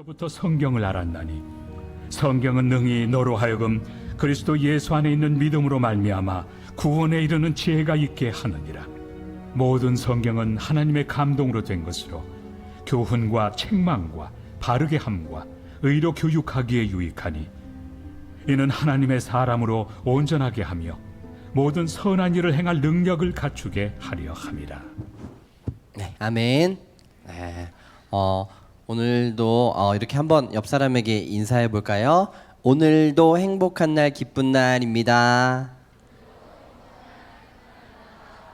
어려서부터 성경을 알았나니 성경은 능히 너로 하여금 그리스도 예수 안에 있는 믿음으로 말미암아 구원에 이르는 지혜가 있게 하느니라. 모든 성경은 하나님의 감동으로 된 것으로 교훈과 책망과 바르게 함과 의로 교육하기에 유익하니 이는 하나님의 사람으로 온전하게 하며 모든 선한 일을 행할 능력을 갖추게 하려 함이라. 네, 아멘. 네, 오늘도 이렇게 한번 옆 사람에게 인사해 볼까요? 오늘도 행복한 날, 기쁜 날입니다.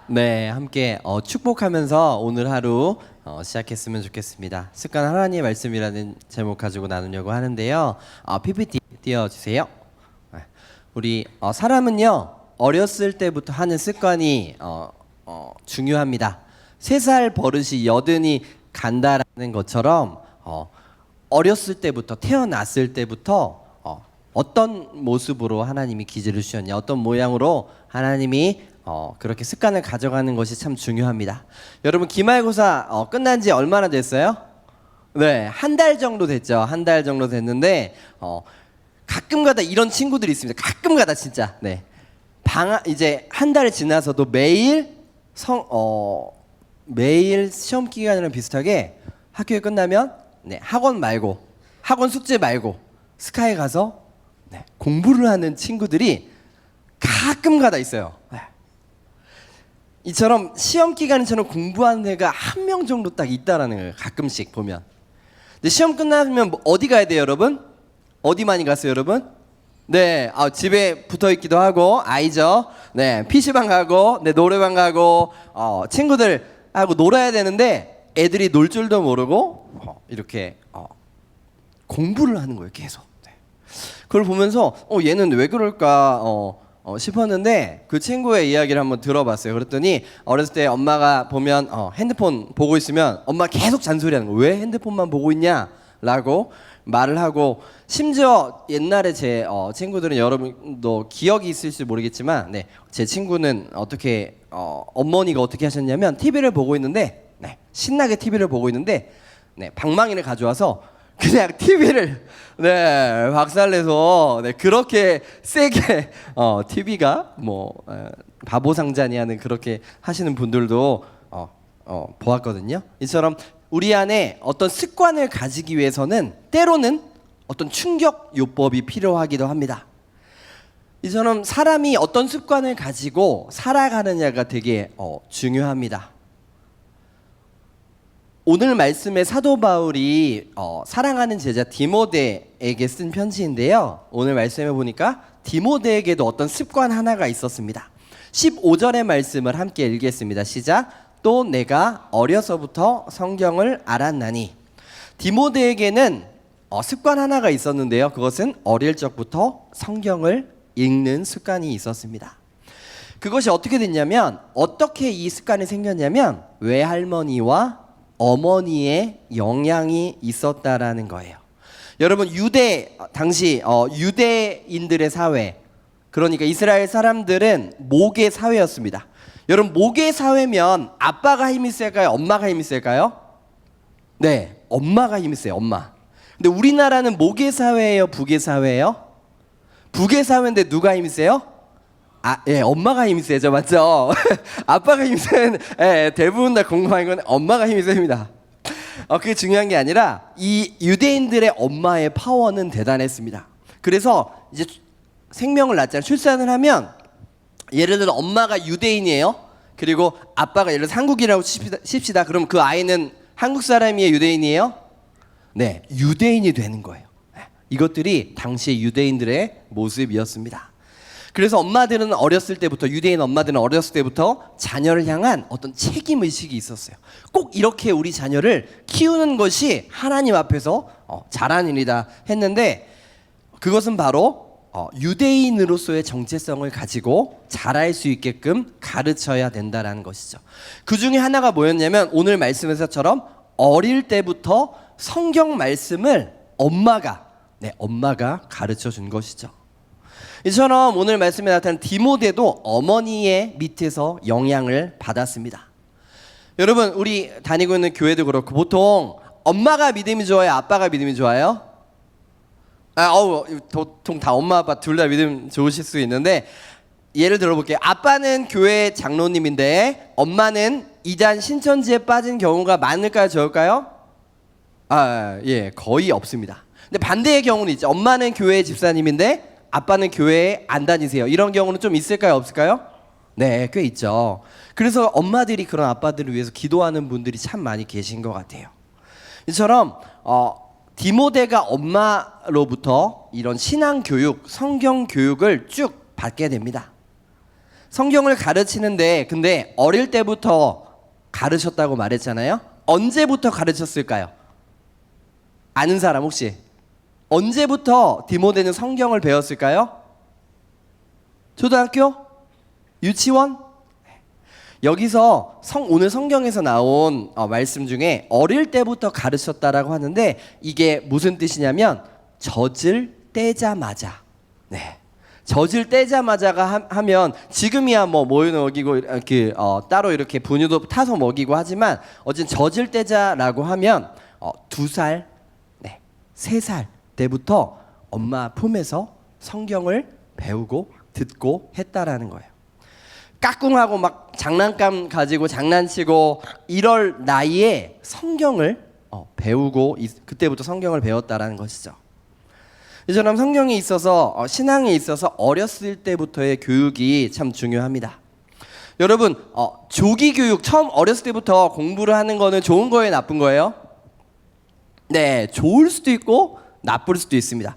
네, 함께 축복하면서 오늘 하루 시작했으면 좋겠습니다. 습관 하나님의 말씀이라는 제목 가지고 나누려고 하는데요. PPT 띄워주세요. 우리 사람은요 어렸을 때부터 하는 습관이 중요합니다. 3살 버릇이 여든이 간다라는 것처럼 어렸을 때부터 태어났을 때부터 어떤 모습으로 하나님이 기질을 주셨냐, 어떤 모양으로 하나님이 그렇게 습관을 가져가는 것이 참 중요합니다. 여러분 기말고사 끝난 지 얼마나 됐어요? 네, 한 달 정도 됐죠. 한 달 정도 됐는데 가끔가다 이런 친구들이 있습니다. 가끔가다 진짜. 네, 이제 한 달 지나서도 매일 매일 시험 기간이랑 비슷하게 학교에 끝나면 학원 말고 학원 숙제 말고 스카이 가서 공부를 하는 친구들이 가끔가다 있어요. 이처럼 시험 기간처럼 공부하는 애가 한 명 정도 딱 있다라는 거예요. 가끔씩 보면. 근데 시험 끝나면 어디 가야 돼요, 여러분? 어디 많이 갔어요, 여러분? 네, 집에 붙어 있기도 하고 아이죠. 네, PC방 가고, 노래방 가고, 친구들 하고 놀아야 되는데 애들이 놀 줄도 모르고 이렇게 공부를 하는 거예요, 계속. 네. 그걸 보면서 얘는 왜 그럴까 싶었는데 그 친구의 이야기를 한번 들어봤어요. 그랬더니 어렸을 때 엄마가 보면 핸드폰 보고 있으면 엄마 계속 잔소리하는 거예요. 왜 핸드폰만 보고 있냐라고 말을 하고, 심지어 옛날에 제 친구들은 여러분도 기억이 있을지 모르겠지만 제 친구는 어떻게 어머니가 어떻게 하셨냐면 TV를 보고 있는데 신나게 TV를 보고 있는데 방망이를 가져와서 그냥 TV를 박살내서 그렇게 세게 TV가 바보상자니 하는 그렇게 하시는 분들도 보았거든요. 이처럼 우리 안에 어떤 습관을 가지기 위해서는 때로는 어떤 충격 요법이 필요하기도 합니다. 이처럼 사람이 어떤 습관을 가지고 살아가느냐가 되게 중요합니다. 오늘 말씀의 사도 바울이 사랑하는 제자 디모데에게 쓴 편지인데요. 오늘 말씀해 보니까 디모데에게도 어떤 습관 하나가 있었습니다. 15절의 말씀을 함께 읽겠습니다. 시작. 또 내가 어려서부터 성경을 알았나니. 디모데에게는 습관 하나가 있었는데요. 그것은 어릴 적부터 성경을 읽는 습관이 있었습니다. 그것이 어떻게 됐냐면, 어떻게 이 습관이 생겼냐면 외할머니와 어머니의 영향이 있었다라는 거예요. 여러분 당시 유대인들의 사회, 그러니까 이스라엘 사람들은 모계 사회였습니다. 여러분 모계 사회면 아빠가 힘이 셀까요? 엄마가 힘이 셀까요? 네, 엄마가 힘이 세요. 엄마. 근데 우리나라는 모계 사회예요, 부계 사회예요? 부계 사회인데 누가 힘이 세요? 엄마가 힘이 세죠, 맞죠? 아빠가 힘이 센, 대부분 다 공부하는 건 엄마가 힘이 셉니다. 그게 중요한 게 아니라 이 유대인들의 엄마의 파워는 대단했습니다. 그래서 이제 생명을 낳잖아요. 출산을 하면 예를 들어 엄마가 유대인이에요. 그리고 아빠가 예를 들어 한국이라고 칩시다. 그럼 그 아이는 한국 사람이에요, 유대인이에요? 네, 유대인이 되는 거예요. 이것들이 당시 유대인들의 모습이었습니다. 그래서 엄마들은 어렸을 때부터, 유대인 엄마들은 어렸을 때부터 자녀를 향한 어떤 책임의식이 있었어요. 꼭 이렇게 우리 자녀를 키우는 것이 하나님 앞에서 잘한 일이다 했는데, 그것은 바로 유대인으로서의 정체성을 가지고 자랄 수 있게끔 가르쳐야 된다는 것이죠. 그 중에 하나가 뭐였냐면 오늘 말씀에서처럼 어릴 때부터 성경 말씀을 엄마가 가르쳐 준 것이죠. 이처럼 오늘 말씀에 나타난 디모데도 어머니의 밑에서 영향을 받았습니다. 여러분 우리 다니고 있는 교회도 그렇고 보통 엄마가 믿음이 좋아요? 아빠가 믿음이 좋아요? 보통 다 엄마 아빠 둘 다 믿음 좋으실 수 있는데 예를 들어볼게요. 아빠는 교회 장로님인데 엄마는 이단 신천지에 빠진 경우가 많을까요? 적을까요? 예, 거의 없습니다. 근데 반대의 경우는 있죠. 엄마는 교회 집사님인데 아빠는 교회에 안 다니세요. 이런 경우는 좀 있을까요? 없을까요? 네, 꽤 있죠. 그래서 엄마들이 그런 아빠들을 위해서 기도하는 분들이 참 많이 계신 것 같아요. 이처럼 디모데가 엄마로부터 이런 신앙 교육, 성경 교육을 쭉 받게 됩니다. 성경을 가르치는데 근데 어릴 때부터 가르쳤다고 말했잖아요. 언제부터 가르쳤을까요? 아는 사람 혹시? 언제부터 디모데는 성경을 배웠을까요? 초등학교? 유치원? 여기서 오늘 성경에서 나온 말씀 중에 어릴 때부터 가르쳤다라고 하는데 이게 무슨 뜻이냐면 젖을 떼자마자. 네. 젖을 떼자마자가 하면 지금이야 뭐 모유 먹이고 이렇게 따로 이렇게 분유도 타서 먹이고 하지만 어쨌든 젖을 떼자라고 하면 2살, 네, 3살 때부터 엄마 품에서 성경을 배우고 듣고 했다라는 거예요. 까꿍하고 막 장난감 가지고 장난치고 이럴 나이에 성경을 배우고 그때부터 성경을 배웠다라는 것이죠. 이처럼 성경에 있어서 신앙에 있어서 어렸을 때부터의 교육이 참 중요합니다. 여러분 조기 교육 처음 어렸을 때부터 공부를 하는 거는 좋은 거예요, 나쁜 거예요? 네, 좋을 수도 있고 나쁠 수도 있습니다.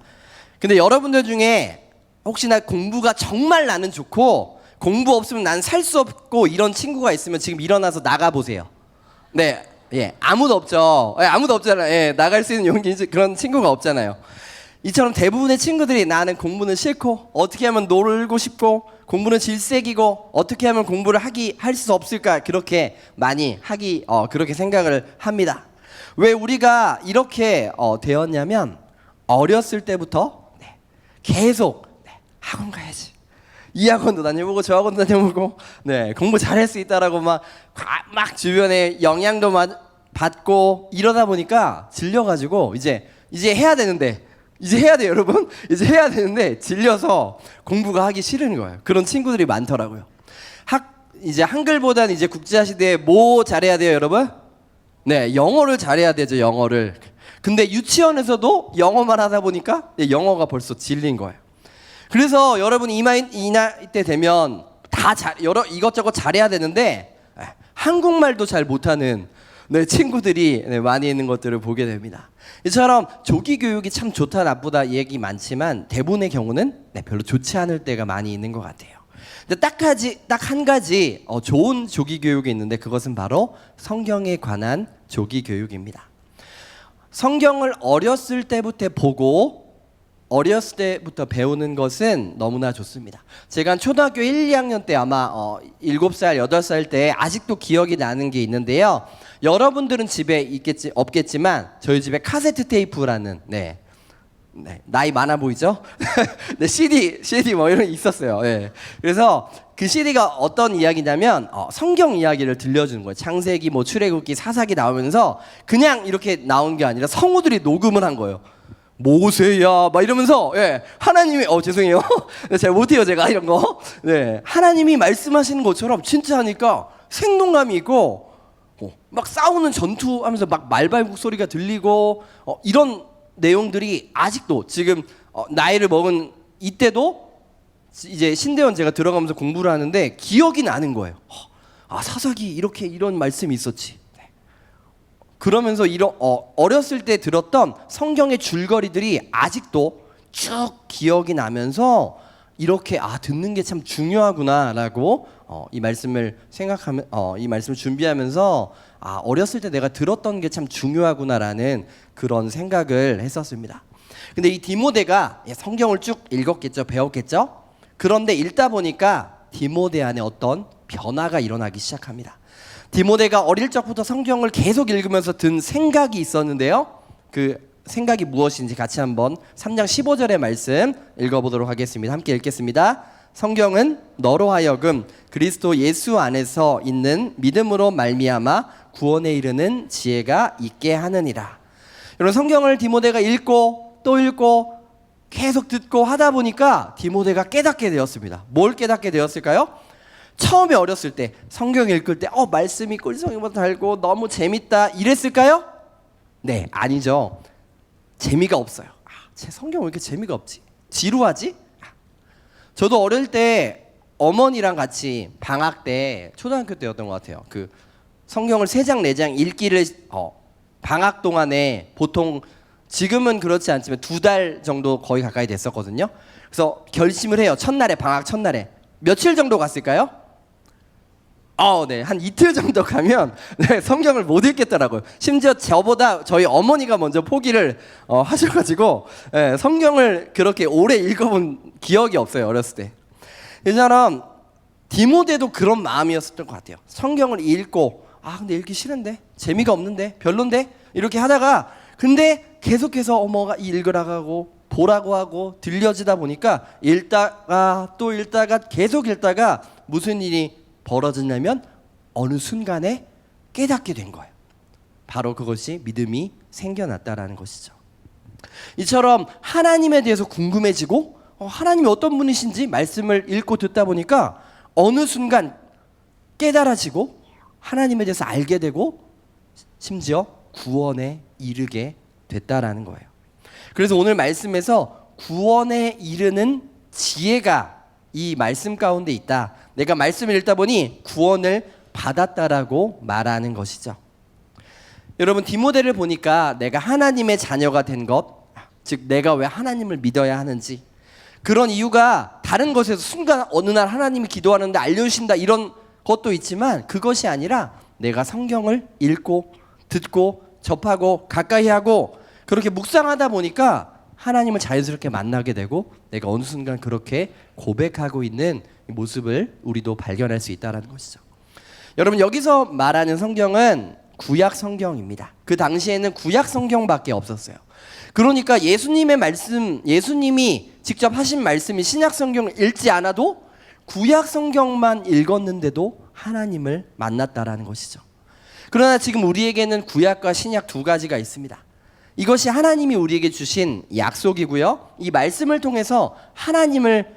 근데 여러분들 중에 혹시나 공부가 정말 나는 좋고 공부 없으면 난 살 수 없고 이런 친구가 있으면 지금 일어나서 나가 보세요. 네, 예, 아무도 없죠. 예, 아무도 없잖아요. 예, 나갈 수 있는 용기 그런 친구가 없잖아요. 이처럼 대부분의 친구들이 나는 공부는 싫고 어떻게 하면 놀고 싶고 공부는 질색이고 어떻게 하면 공부를 할 수 없을까 그렇게 많이 그렇게 생각을 합니다. 왜 우리가 이렇게 되었냐면 어렸을 때부터 계속 학원 가야지. 이 학원도 다녀보고 저 학원도 다녀보고 공부 잘할 수 있다라고 막 주변에 영향도 받고 이러다 보니까 질려가지고 이제 해야 되는데 이제 해야 돼요, 여러분. 이제 해야 되는데 질려서 공부가 하기 싫은 거예요. 그런 친구들이 많더라고요. 이제 한글보다는 이제 국제화 시대에 뭐 잘해야 돼요, 여러분? 네, 영어를 잘해야 되죠, 영어를. 근데 유치원에서도 영어만 하다 보니까 영어가 벌써 질린 거예요. 그래서 여러분 이 나이 때 되면 다 이것저것 잘해야 되는데 한국말도 잘 못하는 친구들이 많이 있는 것들을 보게 됩니다. 이처럼 조기 교육이 참 좋다 나쁘다 얘기 많지만 대부분의 경우는 별로 좋지 않을 때가 많이 있는 것 같아요. 근데 딱 한 가지 좋은 조기 교육이 있는데 그것은 바로 성경에 관한 조기 교육입니다. 성경을 어렸을 때부터 보고 어렸을 때부터 배우는 것은 너무나 좋습니다. 제가 초등학교 1, 2학년 때 아마 7살, 8살 때 아직도 기억이 나는 게 있는데요. 여러분들은 집에 없겠지만 저희 집에 카세트 테이프라는 나이 많아 보이죠? CD 뭐 이런 게 있었어요. 그래서 그 CD가 어떤 이야기냐면 성경 이야기를 들려주는 거예요. 창세기, 뭐 출애굽기, 사사기 나오면서 그냥 이렇게 나온 게 아니라 성우들이 녹음을 한 거예요. 모세야 막 이러면서 하나님이 죄송해요. 잘 못해요 제가 이런 거. 하나님이 말씀하시는 것처럼 진짜 하니까 생동감이 있고 막 싸우는 전투하면서 막 말발굽 소리가 들리고 이런 내용들이 아직도 지금 나이를 먹은 이때도 이제 신대원 제가 들어가면서 공부를 하는데 기억이 나는 거예요. 사사기 이런 말씀이 있었지. 그러면서 어렸을 때 들었던 성경의 줄거리들이 아직도 쭉 기억이 나면서 이렇게 듣는 게 참 중요하구나라고 이 말씀을 이 말씀을 준비하면서 어렸을 때 내가 들었던 게 참 중요하구나라는 그런 생각을 했었습니다. 근데 이 디모데가 성경을 쭉 읽었겠죠, 배웠겠죠. 그런데 읽다 보니까 디모데 안에 어떤 변화가 일어나기 시작합니다. 디모데가 어릴 적부터 성경을 계속 읽으면서 든 생각이 있었는데요. 그 생각이 무엇인지 같이 한번 3장 15절의 말씀 읽어보도록 하겠습니다. 함께 읽겠습니다. 성경은 너로 하여금 그리스도 예수 안에서 있는 믿음으로 말미암아 구원에 이르는 지혜가 있게 하느니라. 이런 성경을 디모데가 읽고 또 읽고 계속 듣고 하다 보니까 디모데가 깨닫게 되었습니다. 뭘 깨닫게 되었을까요? 처음에 어렸을 때 성경 읽을 때 말씀이 꿀성이보다 달고 너무 재밌다 이랬을까요? 네, 아니죠. 재미가 없어요. 제 성경 왜 이렇게 재미가 없지? 지루하지? 저도 어릴 때 어머니랑 같이 방학 때 초등학교 때였던 것 같아요. 그 성경을 3장 4장 읽기를 방학 동안에 보통 지금은 그렇지 않지만 2달 정도 거의 가까이 됐었거든요. 그래서 결심을 해요. 첫날에 방학 첫날에 며칠 정도 갔을까요? 네, 한 이틀 정도 가면 네, 성경을 못 읽겠더라고요. 심지어 저보다 저희 어머니가 먼저 포기를 하셔가지고 네, 성경을 그렇게 오래 읽어본 기억이 없어요. 어렸을 때. 이처럼 디모데도 그런 마음이었던 것 같아요. 성경을 읽고 근데 읽기 싫은데 재미가 없는데 별론데 이렇게 하다가 근데 계속해서 어머가 읽으라고 하고 보라고 하고 들려지다 보니까 읽다가 또 읽다가 계속 읽다가 무슨 일이 벌어졌냐면 어느 순간에 깨닫게 된 거예요. 바로 그것이 믿음이 생겨났다라는 것이죠. 이처럼 하나님에 대해서 궁금해지고 하나님이 어떤 분이신지 말씀을 읽고 듣다 보니까 어느 순간 깨달아지고 하나님에 대해서 알게 되고 심지어 구원에 이르게 됐다라는 거예요. 그래서 오늘 말씀에서 구원에 이르는 지혜가 이 말씀 가운데 있다. 내가 말씀을 읽다 보니 구원을 받았다라고 말하는 것이죠. 여러분 디모데를 보니까 내가 하나님의 자녀가 된 것, 즉 내가 왜 하나님을 믿어야 하는지 그런 이유가 다른 것에서 순간 어느 날 하나님이 기도하는데 알려주신다 이런 것도 있지만 그것이 아니라 내가 성경을 읽고 듣고 접하고 가까이 하고 그렇게 묵상하다 보니까 하나님을 자연스럽게 만나게 되고 내가 어느 순간 그렇게 고백하고 있는 모습을 우리도 발견할 수 있다는 것이죠. 여러분 여기서 말하는 성경은 구약 성경입니다. 그 당시에는 구약 성경밖에 없었어요. 그러니까 예수님의 말씀, 예수님이 직접 하신 말씀이 신약 성경을 읽지 않아도 구약 성경만 읽었는데도 하나님을 만났다라는 것이죠. 그러나 지금 우리에게는 구약과 신약 두 가지가 있습니다. 이것이 하나님이 우리에게 주신 약속이고요. 이 말씀을 통해서 하나님을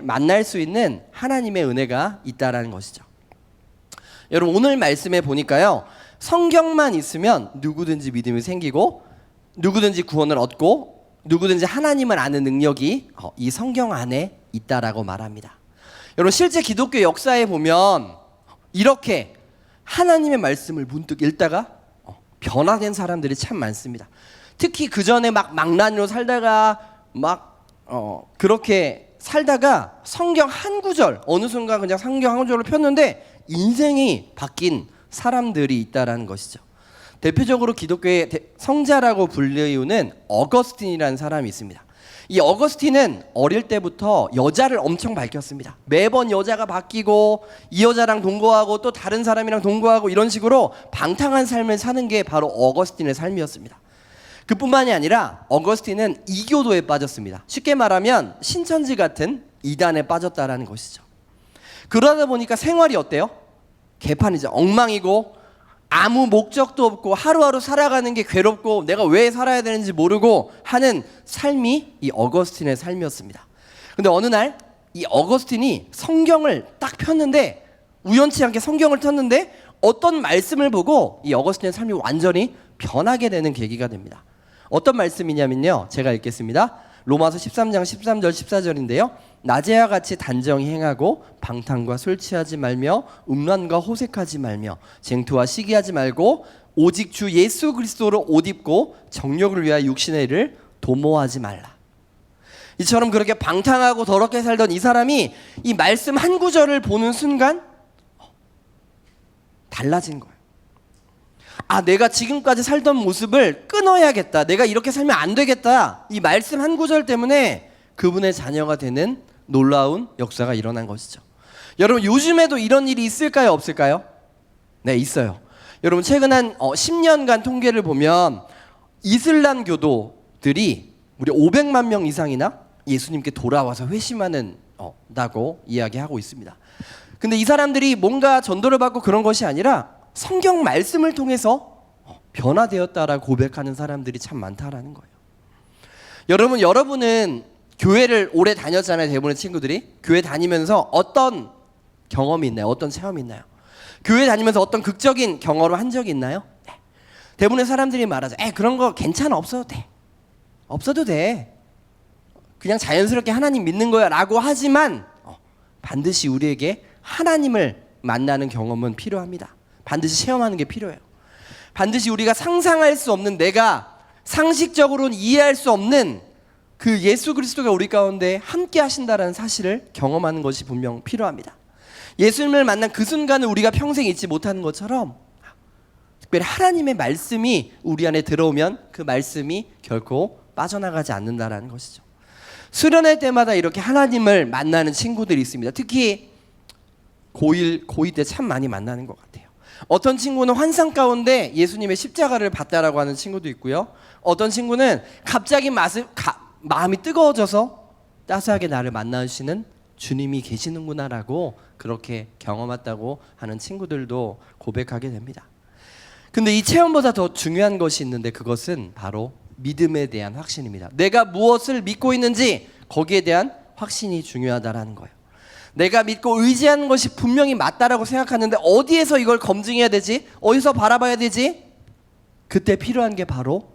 만날 수 있는 하나님의 은혜가 있다라는 것이죠. 여러분 오늘 말씀에 보니까요. 성경만 있으면 누구든지 믿음이 생기고 누구든지 구원을 얻고 누구든지 하나님을 아는 능력이 이 성경 안에 있다라고 말합니다. 여러분 실제 기독교 역사에 보면 이렇게 하나님의 말씀을 문득 읽다가 변화된 사람들이 참 많습니다. 특히 그 전에 막 망나니로 살다가 그렇게 살다가 성경 한 구절 어느 순간 그냥 성경 한 구절을 폈는데 인생이 바뀐 사람들이 있다라는 것이죠. 대표적으로 기독교의 성자라고 불리우는 어거스틴이라는 사람이 있습니다. 이 어거스틴은 어릴 때부터 여자를 엄청 밝혔습니다. 매번 여자가 바뀌고 이 여자랑 동거하고 또 다른 사람이랑 동거하고 이런 식으로 방탕한 삶을 사는 게 바로 어거스틴의 삶이었습니다. 그뿐만이 아니라 어거스틴은 이교도에 빠졌습니다. 쉽게 말하면 신천지 같은 이단에 빠졌다라는 것이죠. 그러다 보니까 생활이 어때요? 개판이죠. 엉망이고 아무 목적도 없고 하루하루 살아가는 게 괴롭고 내가 왜 살아야 되는지 모르고 하는 삶이 이 어거스틴의 삶이었습니다. 근데 어느 날 이 어거스틴이 성경을 딱 폈는데 우연치 않게 성경을 폈는데 어떤 말씀을 보고 이 어거스틴의 삶이 완전히 변하게 되는 계기가 됩니다. 어떤 말씀이냐면요. 제가 읽겠습니다. 로마서 13장 13절 14절인데요. 낮에와 같이 단정히 행하고 방탕과 술 취하지 말며 음란과 호색하지 말며 쟁투와 시기하지 말고 오직 주 예수 그리스도로 옷 입고 정욕을 위하여 육신의 일을 도모하지 말라. 이처럼 그렇게 방탕하고 더럽게 살던 이 사람이 이 말씀 한 구절을 보는 순간 달라진 거예요. 내가 지금까지 살던 모습을 끊어야겠다. 내가 이렇게 살면 안 되겠다. 이 말씀 한 구절 때문에 그분의 자녀가 되는 놀라운 역사가 일어난 것이죠. 여러분 요즘에도 이런 일이 있을까요? 없을까요? 네, 있어요. 여러분 최근 한 10년간 통계를 보면 이슬람 교도들이 무려 500만 명 이상이나 예수님께 돌아와서 회심하는다고 이야기하고 있습니다. 근데 이 사람들이 뭔가 전도를 받고 그런 것이 아니라 성경 말씀을 통해서 변화되었다라고 고백하는 사람들이 참 많다라는 거예요. 여러분은 교회를 오래 다녔잖아요. 대부분의 친구들이 교회 다니면서 어떤 경험이 있나요? 어떤 체험이 있나요? 교회 다니면서 어떤 극적인 경험을 한 적이 있나요? 네. 대부분의 사람들이 말하죠. 그런 거 괜찮아. 없어도 돼. 없어도 돼. 그냥 자연스럽게 하나님 믿는 거야 라고 하지만 반드시 우리에게 하나님을 만나는 경험은 필요합니다. 반드시 체험하는 게 필요해요. 반드시 우리가 상상할 수 없는, 내가 상식적으로는 이해할 수 없는 그 예수 그리스도가 우리 가운데 함께 하신다는 사실을 경험하는 것이 분명 필요합니다. 예수님을 만난 그 순간을 우리가 평생 잊지 못하는 것처럼 특별히 하나님의 말씀이 우리 안에 들어오면 그 말씀이 결코 빠져나가지 않는다라는 것이죠. 수련회 때마다 이렇게 하나님을 만나는 친구들이 있습니다. 특히 고1 때 참 많이 만나는 것 같아요. 어떤 친구는 환상 가운데 예수님의 십자가를 봤다라고 하는 친구도 있고요. 어떤 친구는 갑자기 마음이 뜨거워져서 따스하게 나를 만나주시는 주님이 계시는구나라고 그렇게 경험했다고 하는 친구들도 고백하게 됩니다. 근데 이 체험보다 더 중요한 것이 있는데 그것은 바로 믿음에 대한 확신입니다. 내가 무엇을 믿고 있는지 거기에 대한 확신이 중요하다라는 거예요. 내가 믿고 의지하는 것이 분명히 맞다라고 생각하는데 어디에서 이걸 검증해야 되지? 어디서 바라봐야 되지? 그때 필요한 게 바로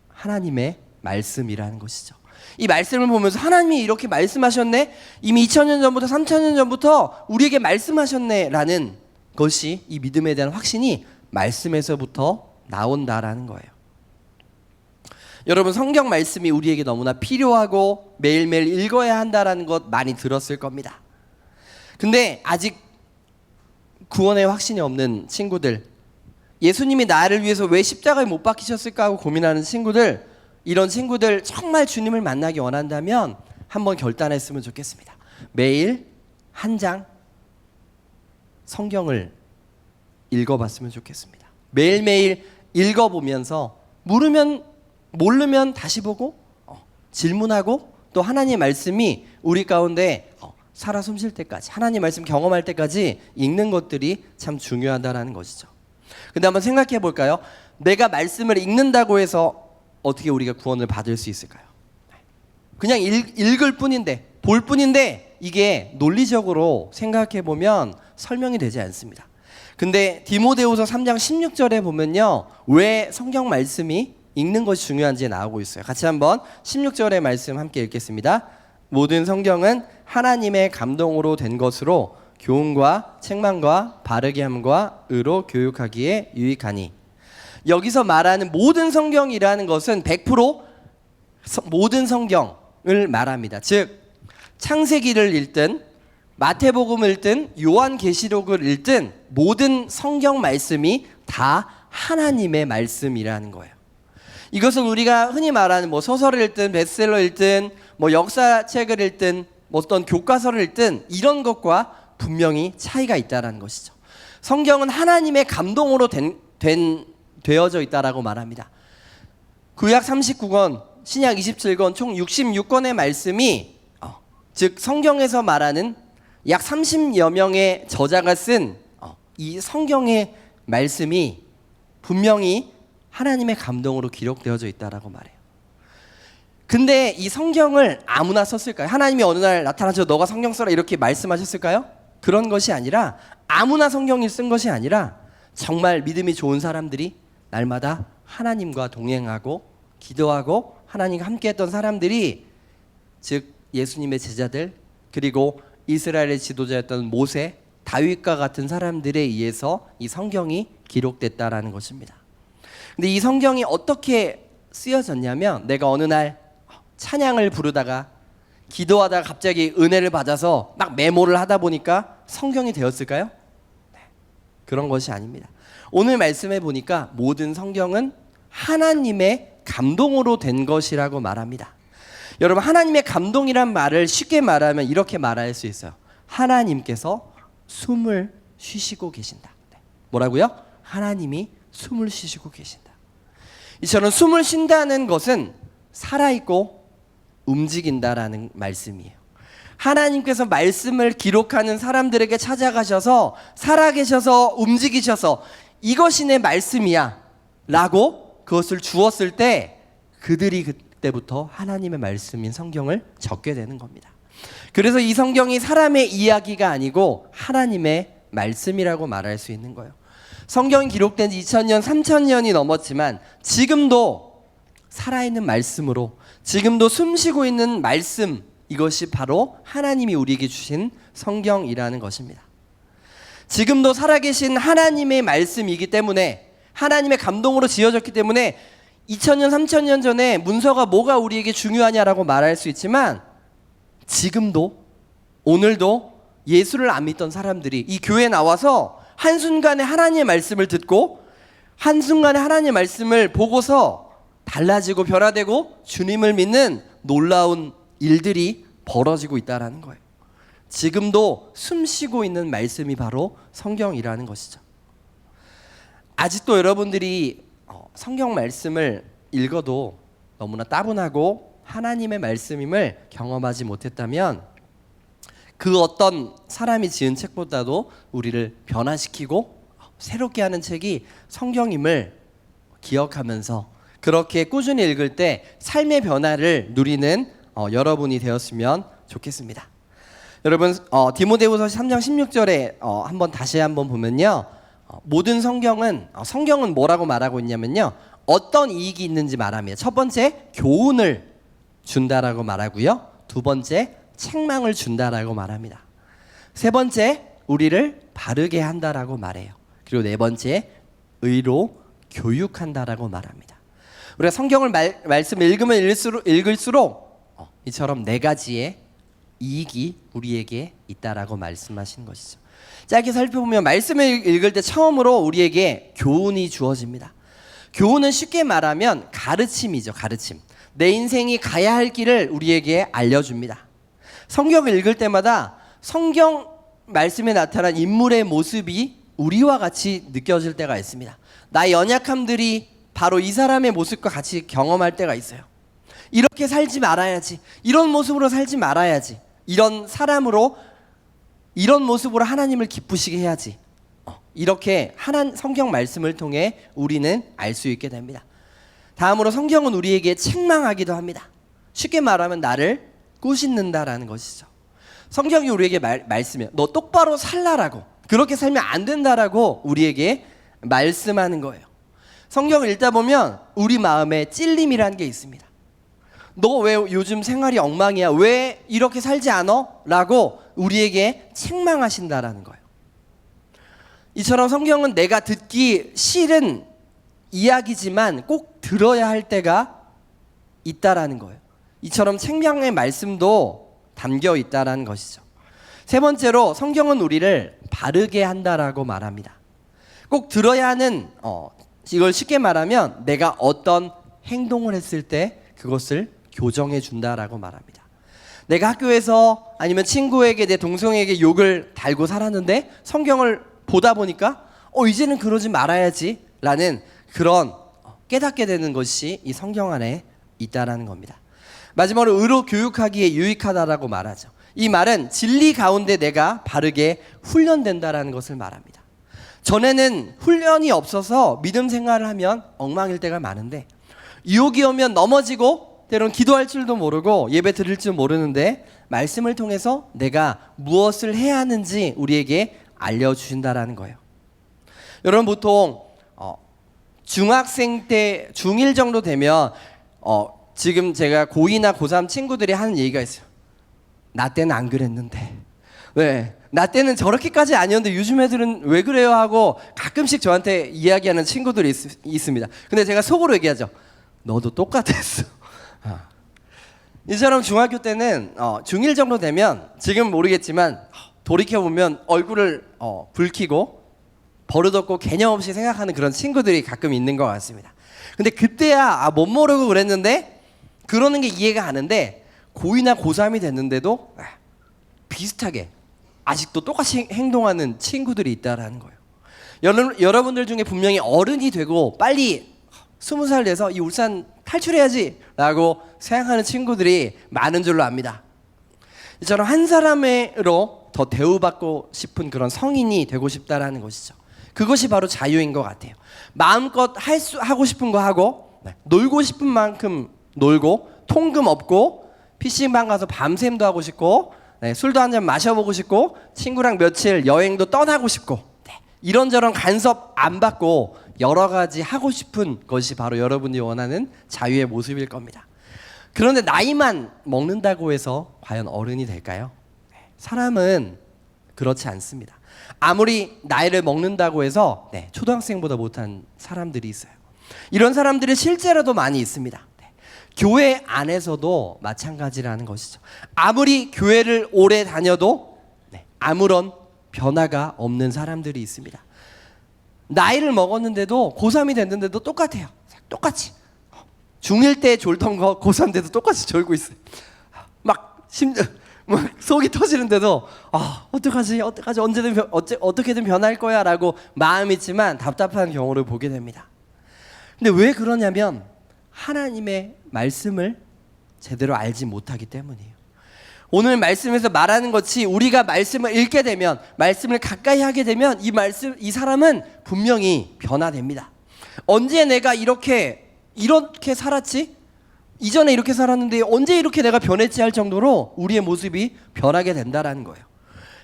하나님의 말씀이라는 것이죠. 이 말씀을 보면서 하나님이 이렇게 말씀하셨네? 이미 2000년 전부터 3000년 전부터 우리에게 말씀하셨네 라는 것이, 이 믿음에 대한 확신이 말씀에서부터 나온다라는 거예요. 여러분, 성경 말씀이 우리에게 너무나 필요하고 매일매일 읽어야 한다라는 것 많이 들었을 겁니다. 근데 아직 구원의 확신이 없는 친구들, 예수님이 나를 위해서 왜 십자가에 못 박히셨을까 하고 고민하는 친구들, 이런 친구들 정말 주님을 만나기 원한다면 한번 결단했으면 좋겠습니다. 매일 한 장 성경을 읽어봤으면 좋겠습니다. 매일매일 읽어보면서 모르면 다시 보고 질문하고 또 하나님의 말씀이 우리 가운데 살아 숨쉴 때까지, 하나님 말씀 경험할 때까지 읽는 것들이 참 중요하다라는 것이죠. 근데 한번 생각해 볼까요? 내가 말씀을 읽는다고 해서 어떻게 우리가 구원을 받을 수 있을까요? 그냥 읽을 뿐인데, 볼 뿐인데 이게 논리적으로 생각해 보면 설명이 되지 않습니다. 근데 디모데후서 3장 16절에 보면요, 왜 성경 말씀이 읽는 것이 중요한지 나오고 있어요. 같이 한번 16절의 말씀 함께 읽겠습니다. 모든 성경은 하나님의 감동으로 된 것으로 교훈과 책망과 바르게 함과 의로 교육하기에 유익하니. 여기서 말하는 모든 성경이라는 것은 100% 모든 성경을 말합니다. 즉 창세기를 읽든 마태복음을 읽든 요한계시록을 읽든 모든 성경 말씀이 다 하나님의 말씀이라는 거예요. 이것은 우리가 흔히 말하는 소설을 읽든 베스트셀러 읽든 역사책을 읽든 어떤 교과서를 읽든 이런 것과 분명히 차이가 있다는 것이죠. 성경은 하나님의 감동으로 되어져 있다라고 말합니다. 구약 39권, 신약 27권, 총 66권의 말씀이 즉 성경에서 말하는 약 30여 명의 저자가 쓴 이 성경의 말씀이 분명히 하나님의 감동으로 기록되어져 있다라고 말해요. 근데 이 성경을 아무나 썼을까요? 하나님이 어느 날 나타나서 너가 성경 써라 이렇게 말씀하셨을까요? 그런 것이 아니라, 아무나 성경을 쓴 것이 아니라 정말 믿음이 좋은 사람들이 날마다 하나님과 동행하고 기도하고 하나님과 함께했던 사람들이, 즉 예수님의 제자들, 그리고 이스라엘의 지도자였던 모세, 다윗과 같은 사람들에 의해서 이 성경이 기록됐다라는 것입니다. 근데 이 성경이 어떻게 쓰여졌냐면, 내가 어느 날 찬양을 부르다가 기도하다가 갑자기 은혜를 받아서 막 메모를 하다 보니까 성경이 되었을까요? 네, 그런 것이 아닙니다. 오늘 말씀해 보니까 모든 성경은 하나님의 감동으로 된 것이라고 말합니다. 여러분, 하나님의 감동이란 말을 쉽게 말하면 이렇게 말할 수 있어요. 하나님께서 숨을 쉬시고 계신다. 네. 뭐라고요? 하나님이 숨을 쉬시고 계신다. 이처럼 숨을 쉰다는 것은 살아있고 움직인다라는 말씀이에요. 하나님께서 말씀을 기록하는 사람들에게 찾아가셔서 살아계셔서 움직이셔서 이것이 내 말씀이야, 라고 그것을 주었을 때 그들이 그때부터 하나님의 말씀인 성경을 적게 되는 겁니다. 그래서 이 성경이 사람의 이야기가 아니고 하나님의 말씀이라고 말할 수 있는 거예요. 성경이 기록된 지 2000년, 3000년이 넘었지만 지금도 살아있는 말씀으로, 지금도 숨쉬고 있는 말씀, 이것이 바로 하나님이 우리에게 주신 성경이라는 것입니다. 지금도 살아계신 하나님의 말씀이기 때문에, 하나님의 감동으로 지어졌기 때문에 2000년, 3000년 전에 문서가 뭐가 우리에게 중요하냐라고 말할 수 있지만 지금도, 오늘도 예수를 안 믿던 사람들이 이 교회에 나와서 한순간에 하나님의 말씀을 듣고 한순간에 하나님의 말씀을 보고서 달라지고 변화되고 주님을 믿는 놀라운 일들이 벌어지고 있다는 거예요. 지금도 숨쉬고 있는 말씀이 바로 성경이라는 것이죠. 아직도 여러분들이 성경 말씀을 읽어도 너무나 따분하고 하나님의 말씀임을 경험하지 못했다면 그 어떤 사람이 지은 책보다도 우리를 변화시키고 새롭게 하는 책이 성경임을 기억하면서 그렇게 꾸준히 읽을 때 삶의 변화를 누리는 여러분이 되었으면 좋겠습니다. 여러분, 디모데후서 3장 16절에 한번 다시 한번 보면요, 모든 성경은 뭐라고 말하고 있냐면요, 어떤 이익이 있는지 말합니다. 첫 번째, 교훈을 준다라고 말하고요, 두 번째, 책망을 준다라고 말합니다. 세 번째, 우리를 바르게 한다라고 말해요. 그리고 네 번째, 의로 교육한다라고 말합니다. 우리가 성경을 말씀 읽으면 읽을수록 이처럼 네 가지의 이익이 우리에게 있다라고 말씀하신 것이죠. 짧게 살펴보면 말씀을 읽을 때 처음으로 우리에게 교훈이 주어집니다. 교훈은 쉽게 말하면 가르침이죠. 가르침. 내 인생이 가야 할 길을 우리에게 알려줍니다. 성경을 읽을 때마다 성경 말씀에 나타난 인물의 모습이 우리와 같이 느껴질 때가 있습니다. 나의 연약함들이 바로 이 사람의 모습과 같이 경험할 때가 있어요. 이렇게 살지 말아야지, 이런 모습으로 살지 말아야지, 이런 사람으로, 이런 모습으로 하나님을 기쁘시게 해야지, 이렇게 성경 말씀을 통해 우리는 알 수 있게 됩니다. 다음으로 성경은 우리에게 책망하기도 합니다. 쉽게 말하면 나를 꾸짖는다라는 것이죠. 성경이 우리에게 말씀해요. 너 똑바로 살라라고, 그렇게 살면 안 된다라고 우리에게 말씀하는 거예요. 성경을 읽다 보면 우리 마음에 찔림이라는 게 있습니다. 너 왜 요즘 생활이 엉망이야? 왜 이렇게 살지 않아? 라고 우리에게 책망하신다라는 거예요. 이처럼 성경은 내가 듣기 싫은 이야기지만 꼭 들어야 할 때가 있다라는 거예요. 이처럼 책망의 말씀도 담겨 있다라는 것이죠. 세 번째로 성경은 우리를 바르게 한다라고 말합니다. 꼭 들어야 하는, 이걸 쉽게 말하면 내가 어떤 행동을 했을 때 그것을 교정해 준다라고 말합니다. 내가 학교에서 아니면 친구에게, 내 동생에게 욕을 달고 살았는데 성경을 보다 보니까 이제는 그러지 말아야지 라는 그런 깨닫게 되는 것이 이 성경 안에 있다라는 겁니다. 마지막으로 의로 교육하기에 유익하다라고 말하죠. 이 말은 진리 가운데 내가 바르게 훈련된다라는 것을 말합니다. 전에는 훈련이 없어서 믿음 생활을 하면 엉망일 때가 많은데 유혹이 오면 넘어지고 때론 기도할 줄도 모르고 예배 드릴 줄 모르는데 말씀을 통해서 내가 무엇을 해야 하는지 우리에게 알려주신다라는 거예요. 여러분, 보통 중학생 때 중1 정도 되면 지금 제가 고2나 고3 친구들이 하는 얘기가 있어요. 나 때는 안 그랬는데, 네, 나 때는 저렇게까지 아니었는데 요즘 애들은 왜 그래요 하고 가끔씩 저한테 이야기하는 친구들이 있습니다. 근데 제가 속으로 얘기하죠. 너도 똑같았어. 이처럼 중학교 때는 중1 정도 되면 지금 모르겠지만 돌이켜보면 얼굴을 붉히고 버릇없고 개념 없이 생각하는 그런 친구들이 가끔 있는 것 같습니다. 근데 그때야 못 모르고 그랬는데 그러는 게 이해가 가는데 고2나 고3이 됐는데도 비슷하게 아직도 똑같이 행동하는 친구들이 있다라는 거예요. 여러분들 중에 분명히 어른이 되고 빨리 20살 돼서 이 울산 탈출해야지 라고 생각하는 친구들이 많은 줄로 압니다. 이처럼 한 사람으로 더 대우받고 싶은 그런 성인이 되고 싶다라는 것이죠. 그것이 바로 자유인 것 같아요. 마음껏 하고 싶은 거 하고, 놀고 싶은 만큼 놀고, 통금 없고, PC방 가서 밤샘도 하고 싶고, 술도 한 잔 마셔보고 싶고, 친구랑 며칠 여행도 떠나고 싶고, 이런저런 간섭 안 받고 여러 가지 하고 싶은 것이 바로 여러분이 원하는 자유의 모습일 겁니다. 그런데 나이만 먹는다고 해서 과연 어른이 될까요? 사람은 그렇지 않습니다. 아무리 나이를 먹는다고 해서 초등학생보다 못한 사람들이 있어요. 이런 사람들이 실제로도 많이 있습니다. 교회 안에서도 마찬가지라는 것이죠. 아무리 교회를 오래 다녀도 아무런 변화가 없는 사람들이 있습니다. 나이를 먹었는데도 고3이 됐는데도 똑같아요. 똑같이. 중1 때 졸던 거 고3 때도 똑같이 졸고 있어요. 막 속이 터지는데도 어떡하지 언제든 어떻게든 변할 거야 라고 마음이 있지만 답답한 경우를 보게 됩니다. 근데 왜 그러냐면 하나님의 말씀을 제대로 알지 못하기 때문이에요. 오늘 말씀에서 말하는 것이 우리가 말씀을 읽게 되면, 말씀을 가까이 하게 되면 이 사람은 분명히 변화됩니다. 언제 내가 이렇게 살았지? 이전에 이렇게 살았는데 언제 이렇게 내가 변했지 할 정도로 우리의 모습이 변하게 된다라는 거예요.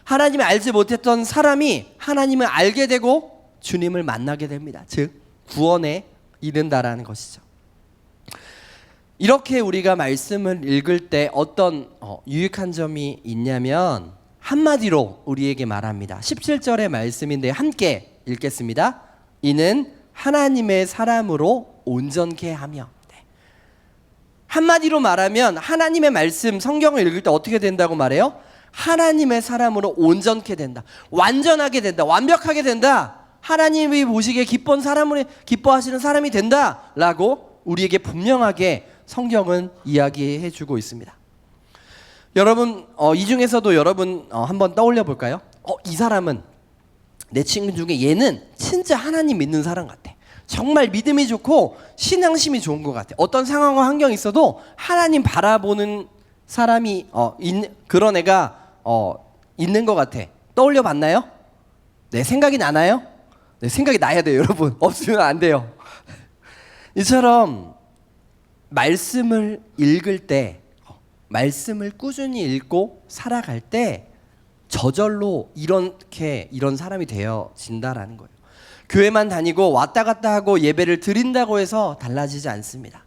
하나님을 알지 못했던 사람이 하나님을 알게 되고 주님을 만나게 됩니다. 즉 구원에 이른다라는 것이죠. 이렇게 우리가 말씀을 읽을 때 어떤 유익한 점이 있냐면 한마디로 우리에게 말합니다. 17절의 말씀인데 함께 읽겠습니다. 이는 하나님의 사람으로 온전케 하며. 한마디로 말하면 하나님의 말씀, 성경을 읽을 때 어떻게 된다고 말해요? 하나님의 사람으로 온전케 된다. 완전하게 된다. 완벽하게 된다. 하나님이 보시기에 기뻐하시는 사람이 된다라고 우리에게 분명하게 성경은 이야기해 주고 있습니다. 여러분 이 중에서도 여러분 한번 떠올려 볼까요? 이 사람은 내 친구 중에 얘는 진짜 하나님 믿는 사람 같아. 정말 믿음이 좋고 신앙심이 좋은 것 같아. 어떤 상황과 환경이 있어도 하나님 바라보는 사람이 그런 애가 있는 것 같아. 떠올려 봤나요? 네, 생각이 나나요? 네, 생각이 나야 돼요, 여러분. 없으면 안 돼요. 이처럼 말씀을 읽을 때, 말씀을 꾸준히 읽고 살아갈 때 저절로 이런 사람이 되어진다라는 거예요. 교회만 다니고 왔다 갔다 하고 예배를 드린다고 해서 달라지지 않습니다.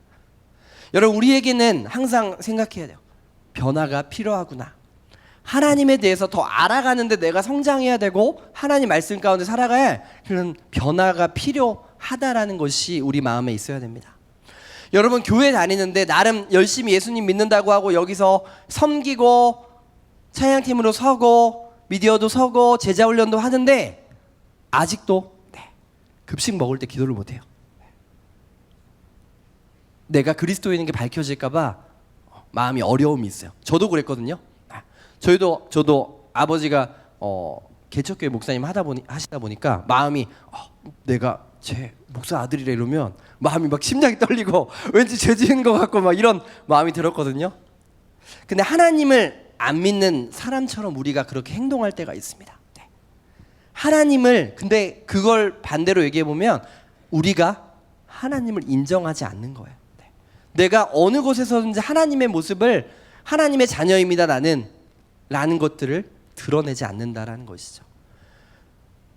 여러분 우리에게는 항상 생각해야 돼요. 변화가 필요하구나. 하나님에 대해서 더 알아가는데 내가 성장해야 되고 하나님 말씀 가운데 살아가야 할 그런 변화가 필요하다라는 것이 우리 마음에 있어야 됩니다. 여러분 교회 다니는데 나름 열심히 예수님 믿는다고 하고 여기서 섬기고 찬양팀으로 서고 미디어도 서고 제자 훈련도 하는데 아직도 급식 먹을 때 기도를 못해요. 내가 그리스도인인 게 밝혀질까 봐 마음이 어려움이 있어요. 저도 그랬거든요. 저도 아버지가 개척교회 목사님 하시다 보니까 마음이 내가 제 목사 아들이래 이러면 마음이 막 심장이 떨리고 왠지 죄지은 것 같고 막 이런 마음이 들었거든요. 근데 하나님을 안 믿는 사람처럼 우리가 그렇게 행동할 때가 있습니다. 근데 그걸 반대로 얘기해 보면 우리가 하나님을 인정하지 않는 거예요. 내가 어느 곳에서든지 하나님의 모습을 하나님의 자녀입니다 라는 것들을 드러내지 않는다라는 것이죠.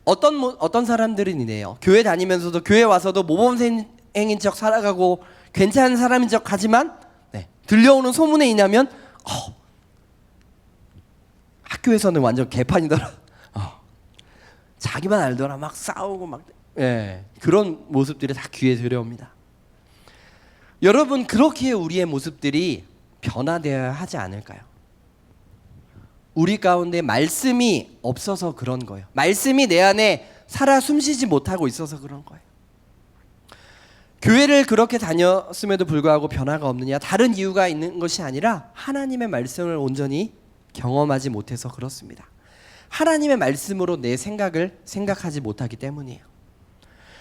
어떤 사람들은 이래요. 교회 다니면서도 교회 와서도 모범생인 척 살아가고 괜찮은 사람인 척 하지만 들려오는 소문에 의하면 학교에서는 완전 개판이더라. 자기만 알더라. 막 싸우고 막 그런 모습들이 다 귀에 들려옵니다. 여러분 그렇게 우리의 모습들이 변화되어야 하지 않을까요? 우리 가운데 말씀이 없어서 그런 거예요. 말씀이 내 안에 살아 숨쉬지 못하고 있어서 그런 거예요. 교회를 그렇게 다녔음에도 불구하고 변화가 없느냐? 다른 이유가 있는 것이 아니라 하나님의 말씀을 온전히 경험하지 못해서 그렇습니다. 하나님의 말씀으로 내 생각을 생각하지 못하기 때문이에요.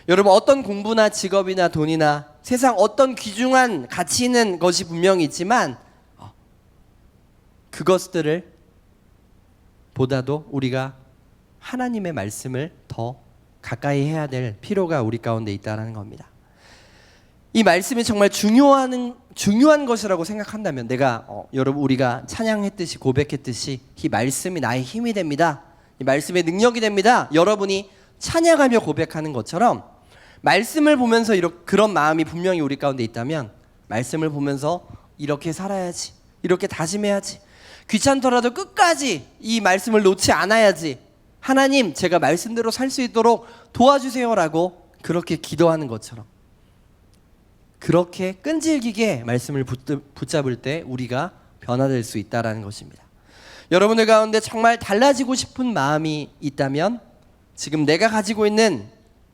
여러분 어떤 공부나 직업이나 돈이나 세상 어떤 귀중한 가치 있는 것이 분명히 있지만 그것들을 보다도 우리가 하나님의 말씀을 더 가까이 해야 될 필요가 우리 가운데 있다는 겁니다. 이 말씀이 정말 중요한 것이라고 생각한다면 내가 여러분 우리가 찬양했듯이 고백했듯이 이 말씀이 나의 힘이 됩니다. 이 말씀의 능력이 됩니다. 여러분이 찬양하며 고백하는 것처럼 말씀을 보면서 그런 마음이 분명히 우리 가운데 있다면 말씀을 보면서 이렇게 살아야지, 이렇게 다짐해야지, 귀찮더라도 끝까지 이 말씀을 놓지 않아야지, 하나님 제가 말씀대로 살 수 있도록 도와주세요라고 그렇게 기도하는 것처럼 그렇게 끈질기게 말씀을 붙잡을 때 우리가 변화될 수 있다는 것입니다. 여러분들 가운데 정말 달라지고 싶은 마음이 있다면 지금 내가 가지고 있는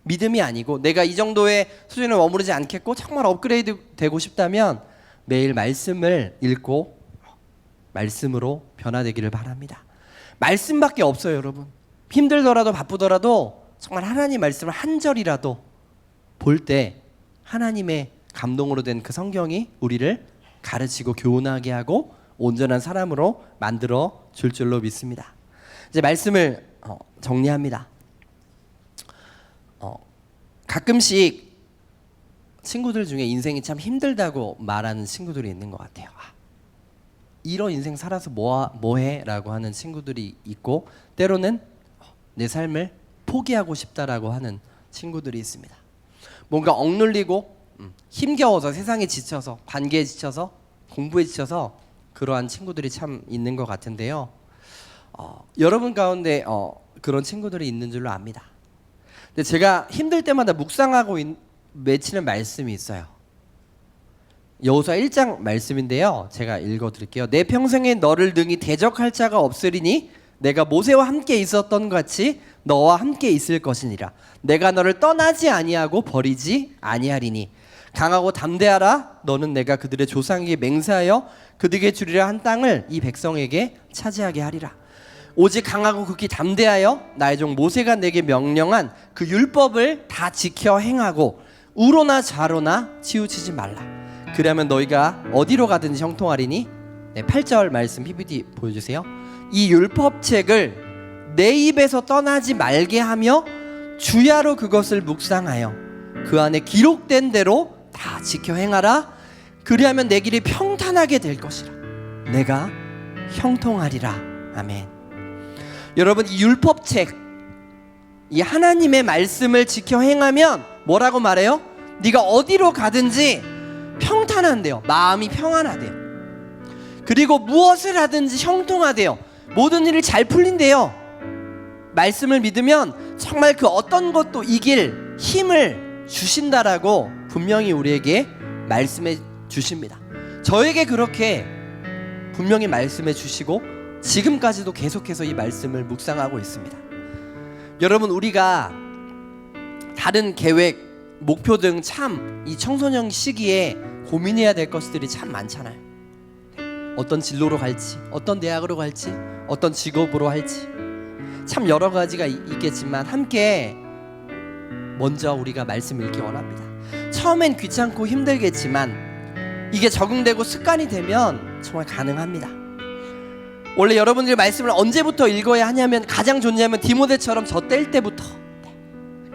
믿음이 아니고 내가 이 정도의 수준에 머무르지 않겠고 정말 업그레이드 되고 싶다면 매일 말씀을 읽고 말씀으로 변화되기를 바랍니다. 말씀밖에 없어요, 여러분. 힘들더라도 바쁘더라도 정말 하나님 말씀을 한 절이라도 볼 때 하나님의 감동으로 된 그 성경이 우리를 가르치고 교훈하게 하고 온전한 사람으로 만들어 줄 줄로 믿습니다. 이제 말씀을 정리합니다. 가끔씩 친구들 중에 인생이 참 힘들다고 말하는 친구들이 있는 것 같아요. 이런 인생 살아서 뭐해? 라고 하는 친구들이 있고 때로는 내 삶을 포기하고 싶다라고 하는 친구들이 있습니다. 뭔가 억눌리고 힘겨워서 세상에 지쳐서 관계에 지쳐서 공부에 지쳐서 그러한 친구들이 참 있는 것 같은데요. 여러분 가운데 그런 친구들이 있는 줄로 압니다. 근데 제가 힘들 때마다 묵상하고 맺히는 말씀이 있어요. 여호수아 1장 말씀인데요. 제가 읽어드릴게요. 내 평생에 너를 능히 대적할 자가 없으리니 내가 모세와 함께 있었던 같이 너와 함께 있을 것이니라. 내가 너를 떠나지 아니하고 버리지 아니하리니 강하고 담대하라. 너는 내가 그들의 조상에게 맹세하여 그들에게 주리라 한 땅을 이 백성에게 차지하게 하리라. 오직 강하고 극히 담대하여 나의 종 모세가 내게 명령한 그 율법을 다 지켜 행하고 우로나 좌로나 치우치지 말라. 그러면 너희가 어디로 가든지 형통하리니. 8절 말씀 PPT 보여주세요. 이 율법책을 내 입에서 떠나지 말게 하며 주야로 그것을 묵상하여 그 안에 기록된 대로 다 지켜 행하라. 그리하면 내 길이 평탄하게 될 것이라. 내가 형통하리라. 아멘. 여러분, 이 율법책, 이 하나님의 말씀을 지켜 행하면 뭐라고 말해요? 네가 어디로 가든지 평탄한데요. 마음이 평안하대요. 그리고 무엇을 하든지 형통하대요. 모든 일이 잘 풀린대요. 말씀을 믿으면 정말 그 어떤 것도 이길 힘을 주신다라고 분명히 우리에게 말씀해 주십니다. 저에게 그렇게 분명히 말씀해 주시고 지금까지도 계속해서 이 말씀을 묵상하고 있습니다. 여러분, 우리가 다른 계획, 목표 등 참 이 청소년 시기에 고민해야 될 것들이 참 많잖아요. 어떤 진로로 갈지, 어떤 대학으로 갈지, 어떤 직업으로 할지 참 여러 가지가 있겠지만 함께 먼저 우리가 말씀 읽기 원합니다. 처음엔 귀찮고 힘들겠지만 이게 적응되고 습관이 되면 정말 가능합니다. 원래 여러분들이 말씀을 언제부터 읽어야 하냐면 가장 좋냐면 디모데처럼 저 뗄 때부터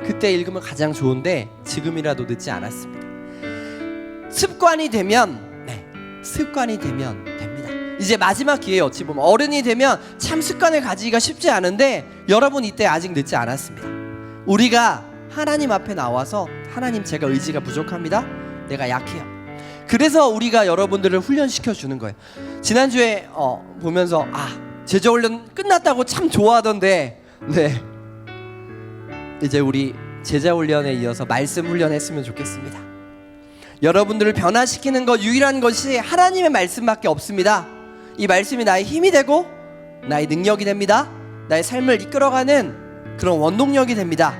그때 읽으면 가장 좋은데 지금이라도 늦지 않았습니다. 습관이 되면 됩니다. 이제 마지막 기회에 어찌 보면 어른이 되면 참 습관을 가지기가 쉽지 않은데 여러분 이때 아직 늦지 않았습니다. 우리가 하나님 앞에 나와서 하나님, 제가 의지가 부족합니다. 내가 약해요. 그래서 우리가 여러분들을 훈련시켜 주는 거예요. 지난주에 보면서 제자훈련 끝났다고 참 좋아하던데 이제 우리 제자훈련에 이어서 말씀 훈련했으면 좋겠습니다. 여러분들을 변화시키는 것 유일한 것이 하나님의 말씀밖에 없습니다. 이 말씀이 나의 힘이 되고 나의 능력이 됩니다. 나의 삶을 이끌어가는 그런 원동력이 됩니다.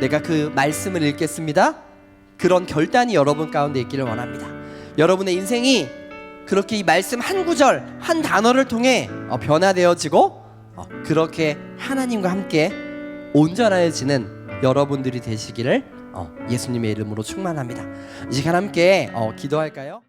내가 그 말씀을 읽겠습니다. 그런 결단이 여러분 가운데 있기를 원합니다. 여러분의 인생이 그렇게 이 말씀 한 구절, 한 단어를 통해 변화되어지고 그렇게 하나님과 함께 온전해지는 여러분들이 되시기를 예수님의 이름으로 축원합니다. 이 시간 함께 기도할까요?